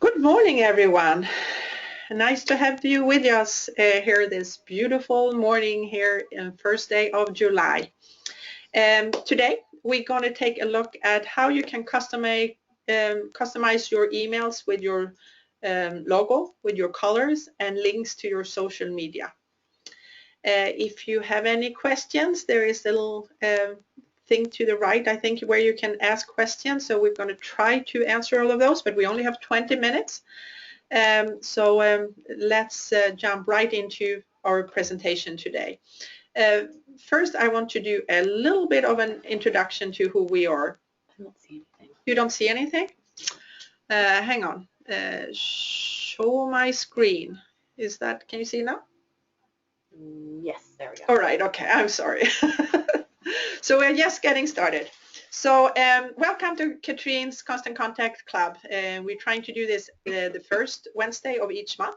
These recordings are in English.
Good morning, everyone. Nice to have you with us here this beautiful morning here in first day of July. Today we're going to take a look at how you can customize your emails with your logo, with your colors and links to your social media. If you have any questions, there is a little thing to the right, I think, where you can ask questions. So we're going to try to answer all of those, but we only have 20 minutes. Let's jump right into our presentation today. First, I want to do a little bit of an introduction to who we are. I don't see anything. You don't see anything? Hang on. Show my screen. Is that, can you see now? Yes, there we go. All right, okay, I'm sorry. So we're just getting started. So welcome to Katrine's Constant Contact Club. We're trying to do this the first Wednesday of each month.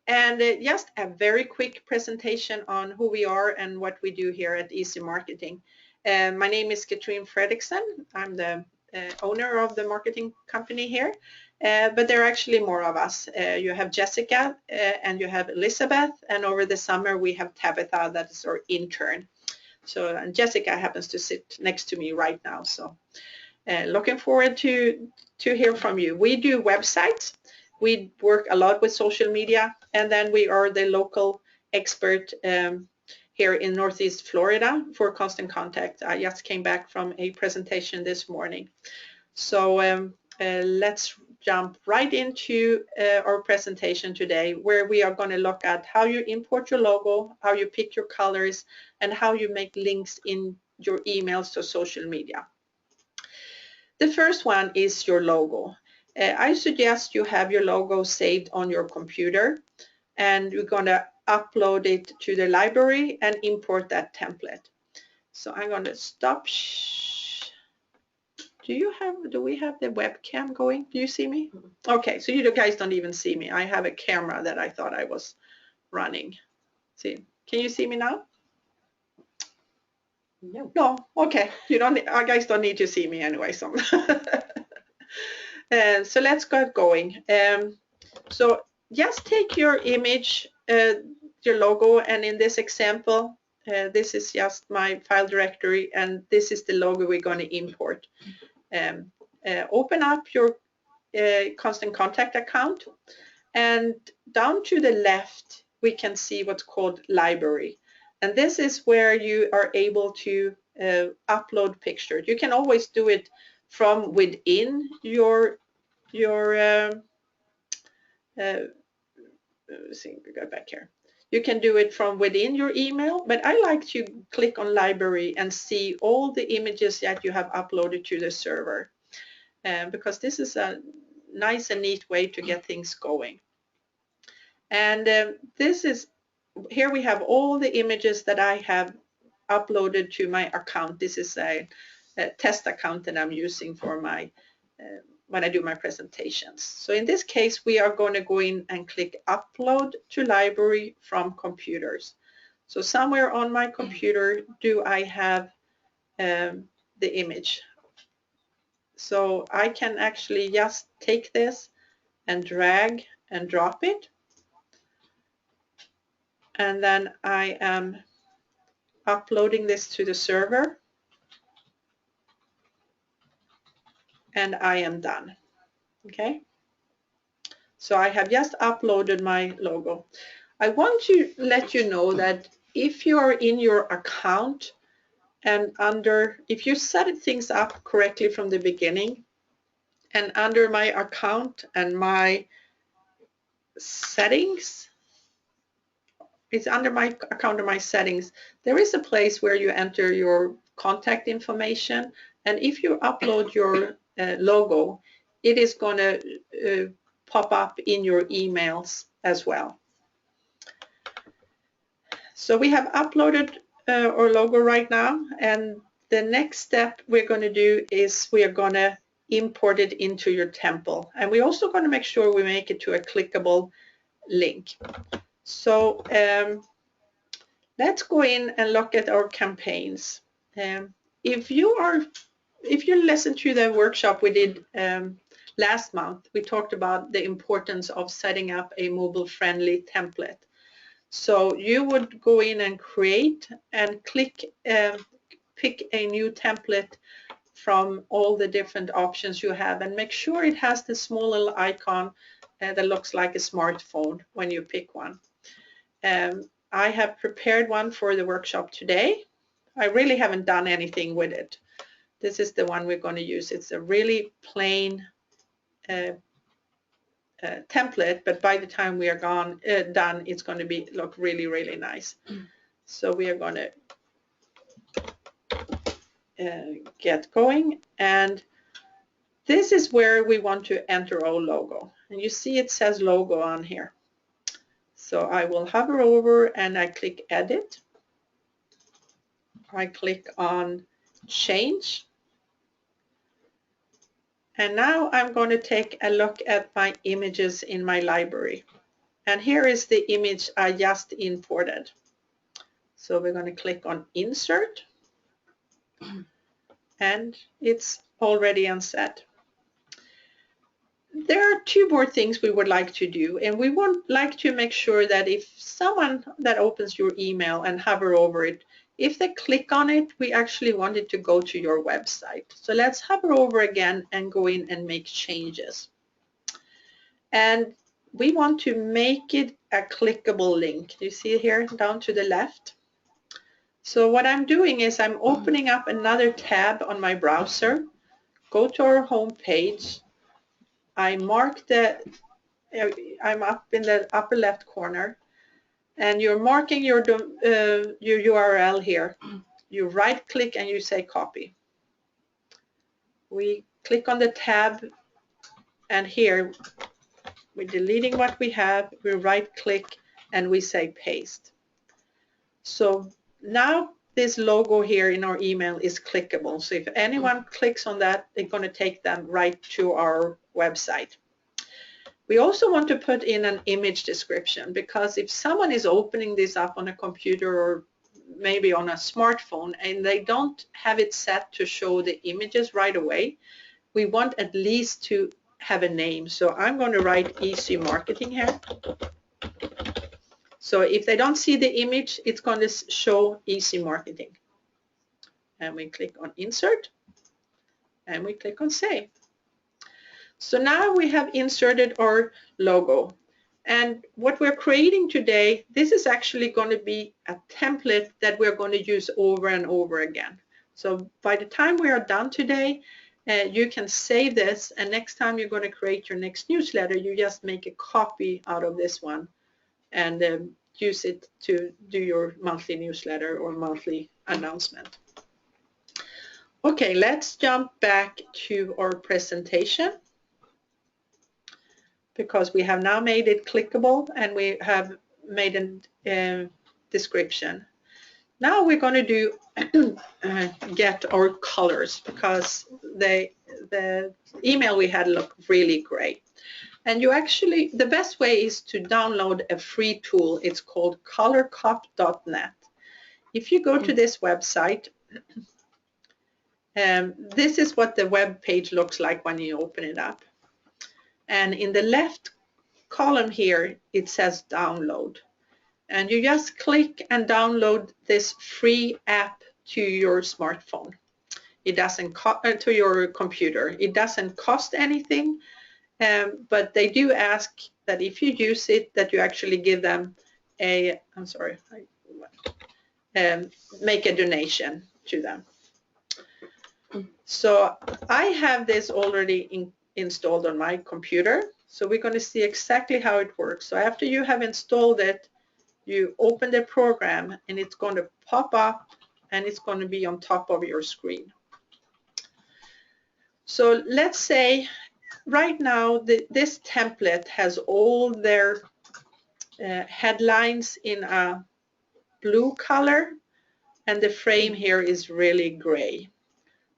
And just a very quick presentation on who we are and what we do here at Easy Marketing. My name is Katrine Fredriksson. I'm the owner of the marketing company here. But there are actually more of us. You have Jessica and you have Elizabeth, and over the summer we have Tabitha, that is our intern. So and Jessica happens to sit next to me right now. So looking forward to hear from you. We do websites. We work a lot with social media, and then we are the local expert here in Northeast Florida for Constant Contact. I just came back from a presentation this morning. So let's jump right into our presentation today, where we are going to look at how you import your logo, how you pick your colors, and how you make links in your emails to social media. The first one is your logo. I suggest you have your logo saved on your computer, and you're going to upload it to the library and import that template. So I'm going to stop. Do we have the webcam going? Do you see me? Okay, so you guys don't even see me. I have a camera that I thought I was running. See, can you see me now? No. No, okay. You don't. Guys don't need to see me anyway. So, so let's get going. So just take your image, your logo, and in this example, this is just my file directory, and this is the logo we're going to import. Open up your Constant Contact account, and down to the left we can see what's called library, and this is where you are able to upload pictures. You can always do it from within your let's see, go back here. You can do it from within your email, but I like to click on library and see all the images that you have uploaded to the server, because this is a nice and neat way to get things going. And this is, here we have all the images that I have uploaded to my account. This is a test account that I'm using for my when I do my presentations. So in this case, we are going to go in and click upload to library from computers. So somewhere on my computer do I have the image. So I can actually just take this and drag and drop it. And then I am uploading this to the server. And I am done. Okay, so I have just uploaded my logo. I want to let you know that if you are in your account and if you set things up correctly from the beginning, and under my account and my settings, it's under my account and my settings, there is a place where you enter your contact information, and if you upload your logo, it is going to pop up in your emails as well. So we have uploaded our logo right now, and the next step we're going to do is we are going to import it into your temple, and we're also going to make sure we make it to a clickable link. So let's go in and look at our campaigns. If you listen to the workshop we did last month, we talked about the importance of setting up a mobile-friendly template. So you would go in and create and click, pick a new template from all the different options you have, and make sure it has the small little icon that looks like a smartphone when you pick one. I have prepared one for the workshop today. I really haven't done anything with it. This is the one we're going to use. It's a really plain template, but by the time we are done, it's going to look really, really nice. So we are going to get going, and this is where we want to enter our logo. And you see it says logo on here. So I will hover over and I click edit. I click on change. And now I'm going to take a look at my images in my library. And here is the image I just imported. So we're going to click on insert. And it's already unset. There are two more things we would like to do, and we would like to make sure that if someone that opens your email and hover over it, if they click on it, we actually want it to go to your website. So let's hover over again and go in and make changes. And we want to make it a clickable link. You see here down to the left? So what I'm doing is I'm opening up another tab on my browser, go to our home page. I mark I'm up in the upper left corner, and you're marking your URL here. You right click and you say copy. We click on the tab, and here we're deleting what we have. We right click and we say paste. So now this logo here in our email is clickable. So if anyone clicks on that, it's going to take them right to our website. We also want to put in an image description, because if someone is opening this up on a computer or maybe on a smartphone and they don't have it set to show the images right away, we want at least to have a name. So I'm going to write Easy Marketing here. So if they don't see the image, it's going to show Easy Marketing. And we click on insert and we click on save. So now we have inserted our logo. And what we're creating today, this is actually going to be a template that we're going to use over and over again. So by the time we are done today, you can save this, and next time you're going to create your next newsletter, you just make a copy out of this one and use it to do your monthly newsletter or monthly announcement. Okay, let's jump back to our presentation, because we have now made it clickable and we have made a description. Now we're going to do get our colors, because the email we had looked really great. And you actually, the best way is to download a free tool. It's called colorcop.net. If you go to this website, this is what the web page looks like when you open it up. And in the left column here, it says download. And you just click and download this free app to your smartphone. It doesn't to your computer. It doesn't cost anything, but they do ask that if you use it, that you actually give them a, I'm sorry, make a donation to them. So I have this already installed on my computer. So we're going to see exactly how it works. So after you have installed it, you open the program and it's going to pop up and it's going to be on top of your screen. So let's say right now this template has all their headlines in a blue color, and the frame here is really gray.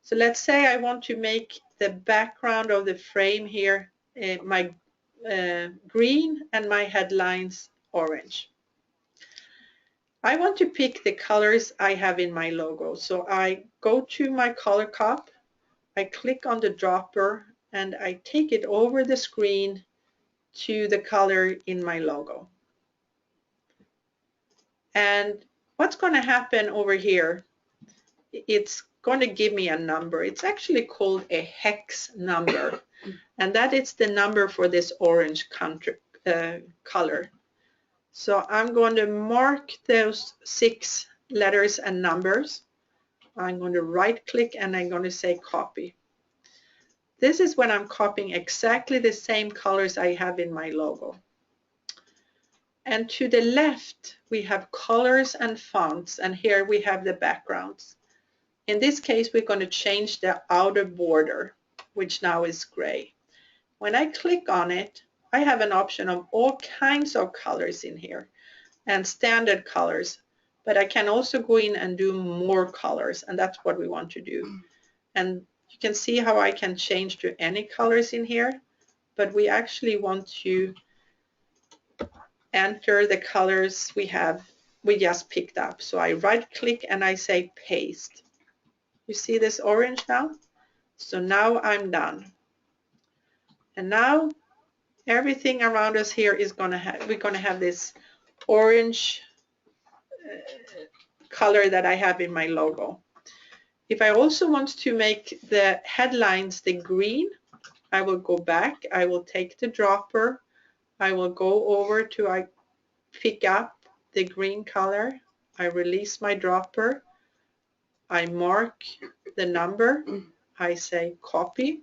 So let's say I want to make the background of the frame here my green and my headlines orange. I want to pick the colors I have in my logo. So I go to my color cop, I click on the dropper and I take it over the screen to the color in my logo. And what's going to happen over here, it's going to give me a number. It's actually called a hex number, and that is the number for this orange color. So I'm going to mark those 6 letters and numbers. I'm going to right click and I'm going to say copy. This is when I'm copying exactly the same colors I have in my logo. And to the left we have colors and fonts, and here we have the backgrounds. In this case we're going to change the outer border, which now is gray. When I click on it, I have an option of all kinds of colors in here and standard colors, but I can also go in and do more colors, and that's what we want to do. And you can see how I can change to any colors in here, but we actually want to enter the colors we just picked up. So I right click and I say paste. You see this orange now? So now I'm done. And now everything around us here is we're going to have this orange color that I have in my logo. If I also want to make the headlines the green, I will go back, I will take the dropper, I will go over to I pick up the green color, I release my dropper, I mark the number, I say copy,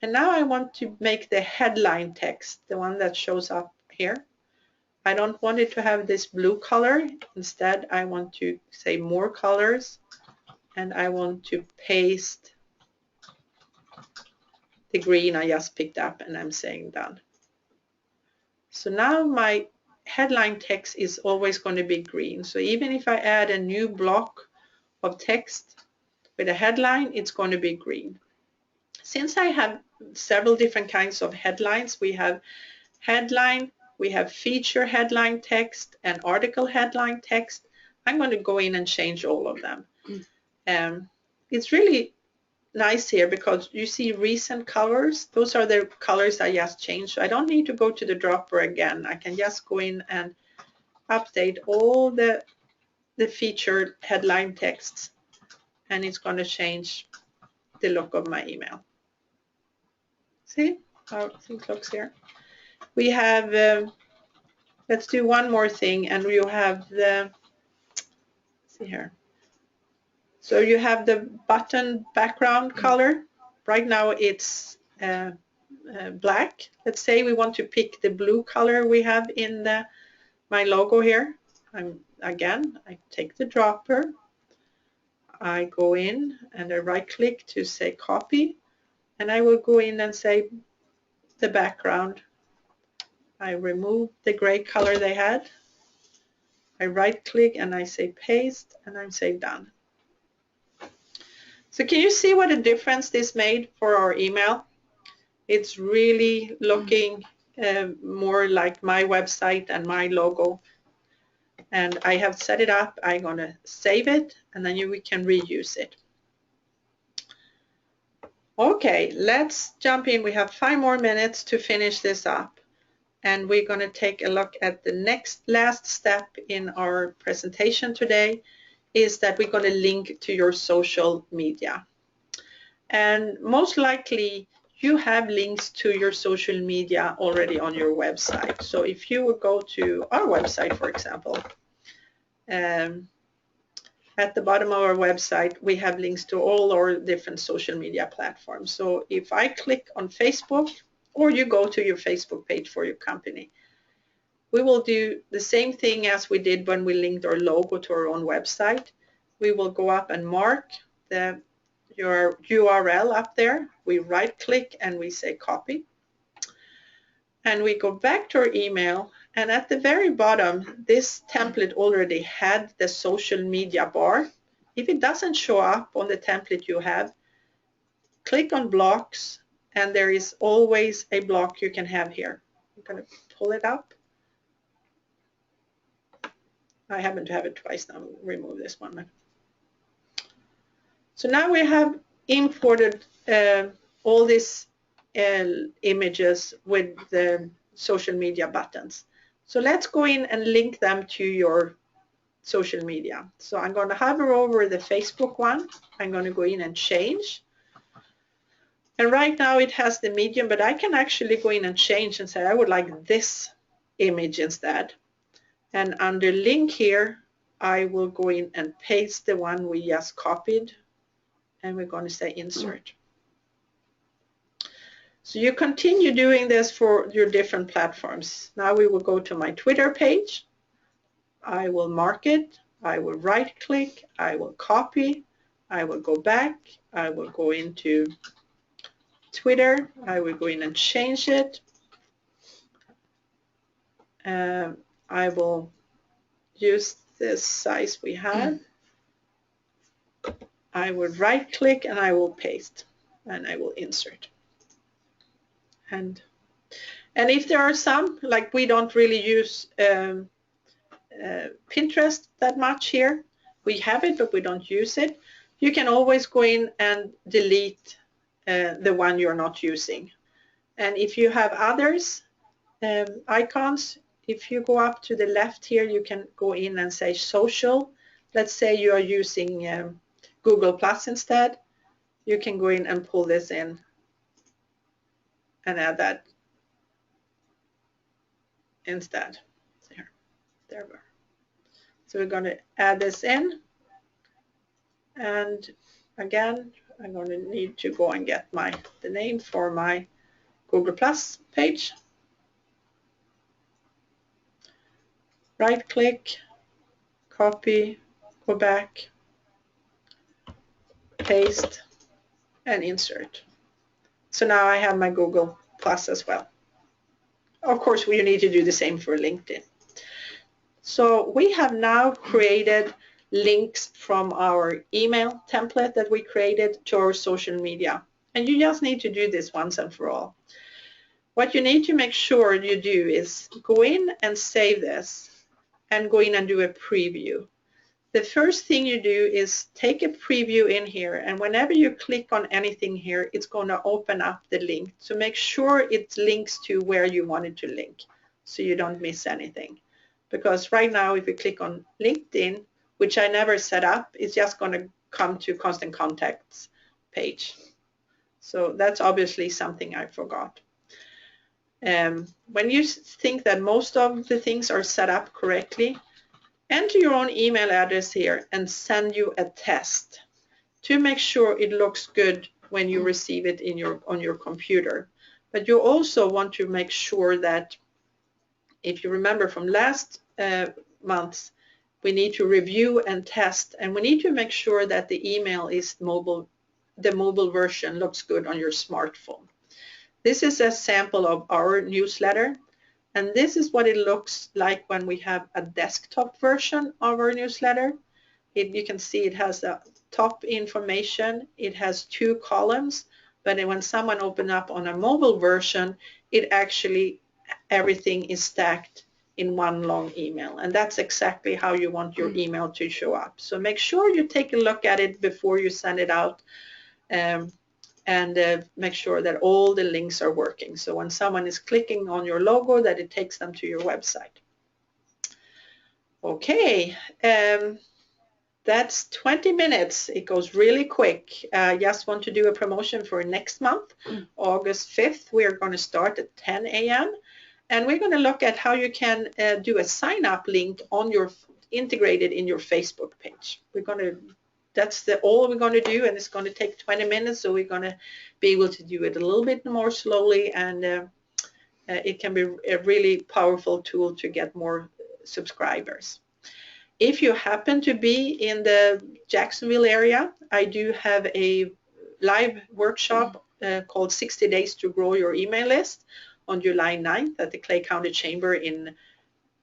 and now I want to make the headline text, the one that shows up here. I don't want it to have this blue color. Instead, I want to say more colors, and I want to paste the green I just picked up, and I'm saying done. So now my headline text is always going to be green. So even if I add a new block of text with a headline, it's going to be green. Since I have several different kinds of headlines, we have headline, we have feature headline text and article headline text, I'm going to go in and change all of them. It's really nice here because you see recent colors. Those are the colors I just changed. So I don't need to go to the dropper again. I can just go in and update all the featured headline texts, and it's going to change the look of my email. See how things looks here? We have, let's do one more thing, and you have the, see here. So you have the button background color. Right now it's black. Let's say we want to pick the blue color we have in my logo here. I take the dropper, I go in and I right click to say copy, and I will go in and say the background. I remove the gray color they had. I right click and I say paste, and I say done. So can you see what a difference this made for our email? It's really looking more like my website and my logo. And I have set it up. I'm going to save it, and then we can reuse it. Okay, let's jump in. We have 5 more minutes to finish this up. And we're going to take a look at the last step in our presentation today, is that we're going to link to your social media. And most likely you have links to your social media already on your website. So if you would go to our website, for example, at the bottom of our website we have links to all our different social media platforms. So if I click on Facebook, or you go to your Facebook page for your company, we will do the same thing as we did when we linked our logo to our own website. We will go up and mark your URL up there. We right click and we say copy. And we go back to our email, and at the very bottom this template already had the social media bar. If it doesn't show up on the template you have, click on blocks, and there is always a block you can have here. I'm going to pull it up. I happen to have it twice now. I'll remove this one. So now we have imported all these images with the social media buttons. So let's go in and link them to your social media. So I'm going to hover over the Facebook one. I'm going to go in and change. And right now it has the medium, but I can actually go in and change and say I would like this image instead. And under link here, I will go in and paste the one we just copied. And we're going to say insert. So you continue doing this for your different platforms. Now we will go to my Twitter page. I will mark it. I will right click. I will copy. I will go back. I will go into Twitter. I will go in and change it. I will use this size we have. I will right click and I will paste and I will insert. And if there are some, like we don't really use Pinterest that much here. We have it, but we don't use it. You can always go in and delete the one you're not using. And if you have others icons, if you go up to the left here, you can go in and say social. Let's say you are using Google Plus instead. You can go in and pull this in and add that instead. There we are. So we're going to add this in. And again, I'm going to need to go and get the name for my Google Plus page. Right click, copy, go back, paste, and insert. So now I have my Google Plus as well. Of course, we need to do the same for LinkedIn. So we have now created links from our email template that we created to our social media. And you just need to do this once and for all. What you need to make sure you do is go in and save this and go in and do a preview. The first thing you do is take a preview in here, and whenever you click on anything here, it's going to open up the link. So make sure it links to where you want it to link so you don't miss anything. Because right now, if you click on LinkedIn, which I never set up, it's just going to come to Constant Contacts page. So that's obviously something I forgot. When you think that most of the things are set up correctly, enter your own email address here and send you a test to make sure it looks good when you receive it on your computer. But you also want to make sure that, if you remember from last month, we need to review and test, and we need to make sure that the email is mobile, the mobile version looks good on your smartphone. This is a sample of our newsletter, and this is what it looks like when we have a desktop version of our newsletter. You can see it has a top information, it has 2 columns, but when someone opens up on a mobile version, it actually, everything is stacked in one long email, and that's exactly how you want your email to show up. So make sure you take a look at it before you send it out, and make sure that all the links are working. So when someone is clicking on your logo, that it takes them to your website. Okay, that's 20 minutes. It goes really quick. I just want to do a promotion for next month, August 5th. We're going to start at 10 a.m. And we're going to look at how you can do a sign-up link on your integrated in your Facebook page. That's all we're going to do, and it's going to take 20 minutes, so we're going to be able to do it a little bit more slowly, and it can be a really powerful tool to get more subscribers. If you happen to be in the Jacksonville area, I do have a live workshop called 60 Days to Grow Your Email List on July 9th at the Clay County Chamber in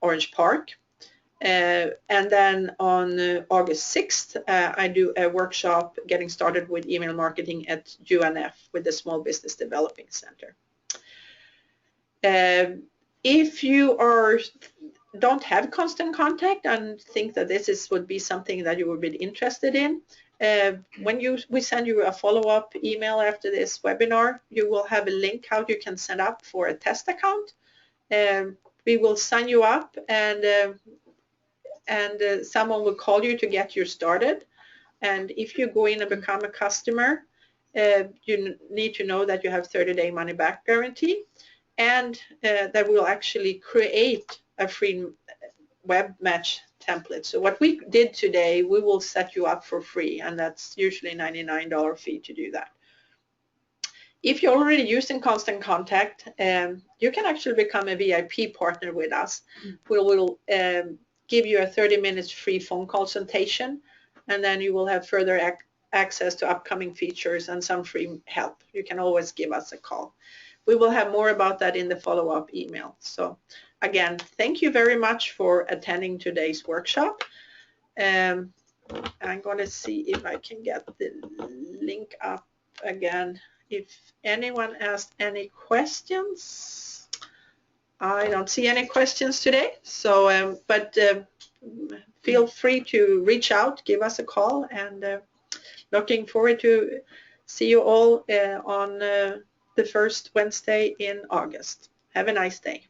Orange Park. And then on August 6th, I do a workshop getting started with email marketing at UNF with the Small Business Developing Center. If you don't have Constant Contact and think that this would be something that you would be interested in, When we send you a follow-up email after this webinar, you will have a link how you can sign up for a test account. We will sign you up, and someone will call you to get you started. And if you go in and become a customer, you need to know that you have 30-day money-back guarantee, and that we will actually create a free web match template. So what we did today, we will set you up for free, and that's usually $99 fee to do that. If you're already using Constant Contact, you can actually become a VIP partner with us. We will give you a 30 minutes free phone consultation, and then you will have further access to upcoming features and some free help. You can always give us a call. We will have more about that in the follow-up email. So again, thank you very much for attending today's workshop. I'm going to see if I can get the link up again. If anyone asked any questions, I don't see any questions today. So, feel free to reach out, give us a call, and looking forward to see you all on the first Wednesday in August. Have a nice day.